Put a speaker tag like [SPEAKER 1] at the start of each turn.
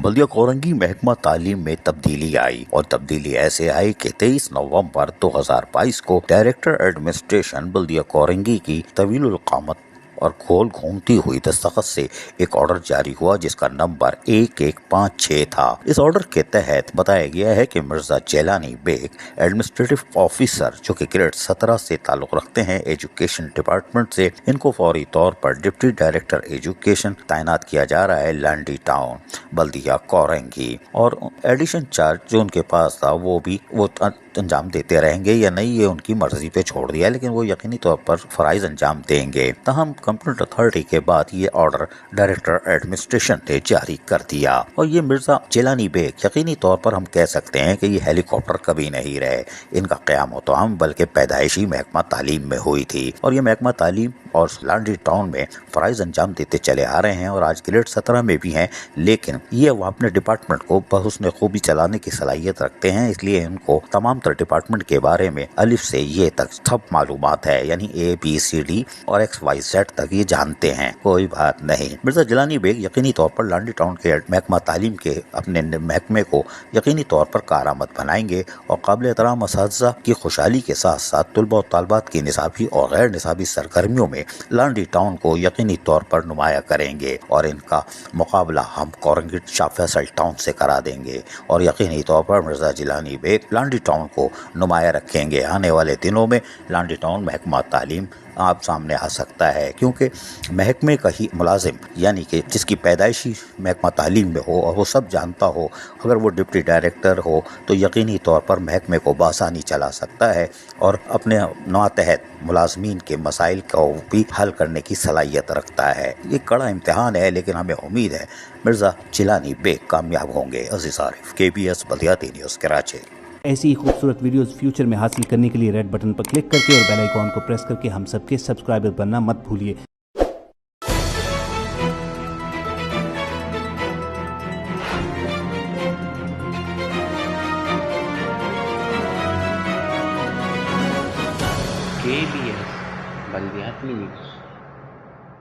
[SPEAKER 1] बल्दिया कोरंगी महकमा तालीम में तब्दीली आई और तब्दीली ऐसे आई कि 23 नवंबर 2022 को डायरेक्टर एडमिनिस्ट्रेशन बल्दिया कोरंगी की तवीलुल क़ामत और गोल घूमती हुई दस्तखत से एक ऑर्डर जारी हुआ जिसका नंबर 1156 था। इस ऑर्डर के तहत बताया गया है कि मिर्जा जेलानी बेग एडमिनिस्ट्रेटिव ऑफिसर जो कि ग्रेड 17 से ताल्लुक रखते हैं एजुकेशन डिपार्टमेंट से, इनको फौरी तौर पर डिप्टी डायरेक्टर एजुकेशन तैनात किया जा रहा है लांडी टाउन बल्दिया कोरंगी, और एडिशन चार्ज जो उनके पास था वो अंजाम देते रहेंगे या नहीं ये उनकी मर्जी पे छोड़ दिया, लेकिन वो यकीनी तौर पर फराइज अंजाम देंगे। तहम कंप्यूटर अथॉरिटी के बाद ये ऑर्डर डायरेक्टर एडमिनिस्ट्रेशन ने जारी कर दिया और ये मिर्जा जेलानी बेग यकीनी तौर पर हम कह सकते हैं कि ये हेलीकॉप्टर कभी नहीं रहे। इनका क़याम तो हम बल्कि पैदाइशी महकमा तालीम में हुई थी और ये महकमा तालीम और लांडी टाउन में फराइज अंजाम देते चले आ रहे हैं और आज ग्रेड 17 में भी हैं, लेकिन ये वो अपने डिपार्टमेंट को बहुस्न खूबी चलाने की सलाहियत रखते हैं, इसलिए इनको तमाम तरह डिपार्टमेंट के बारे में अलिफ से ये तक सब मालूमात है, यानी ABCD और XYZ तक ये जानते हैं। कोई बात नहीं, मिर्जा जिलानी बेग यकीनी तौर पर लांडी टाउन के महकमा तालीम के अपने महकमे को यकीनी तौर पर कारआमद बनाएंगे और काबिल एहतराम असातिज़ा की खुशहाली के साथ साथ तुलबा और तालबात की निसाबी और गैर निसाबी सरगर्मियों में लांडी टाउन को यकीनी तौर पर नुमाया करेंगे और इनका मुकाबला हम कोरंगी शाह फैसल टाउन से करा देंगे और यकीनी तौर पर मिर्जा जिलानी बेग लांडी टाउन को नुमाया रखेंगे। आने वाले दिनों में लांडी टाउन महकमा तालीम आप सामने आ सकता है, क्योंकि महकमे का ही मुलाजिम यानी कि जिसकी पैदाइशी महकमा तालीम में हो और वो सब जानता हो, अगर वो डिप्टी डायरेक्टर हो तो यकीनी तौर पर महकमे को बासानी चला सकता है और अपने मातहत मुलाजमीन के मसाइल को भी हल करने की सलाहियत रखता है। ये कड़ा इम्तिहान है, लेकिन हमें उम्मीद है मिर्जा जिलानी बेग कामयाब होंगे। अज़ीज़ आरिफ, KBS बल्दियाती न्यूज़ कराची।
[SPEAKER 2] ऐसी ही खूबसूरत वीडियोस फ्यूचर में हासिल करने के लिए रेड बटन पर क्लिक करके और बेल आइकॉन को प्रेस करके हम सबके सब्सक्राइबर बनना मत भूलिए।
[SPEAKER 3] KBS बल्दियाती न्यूज़।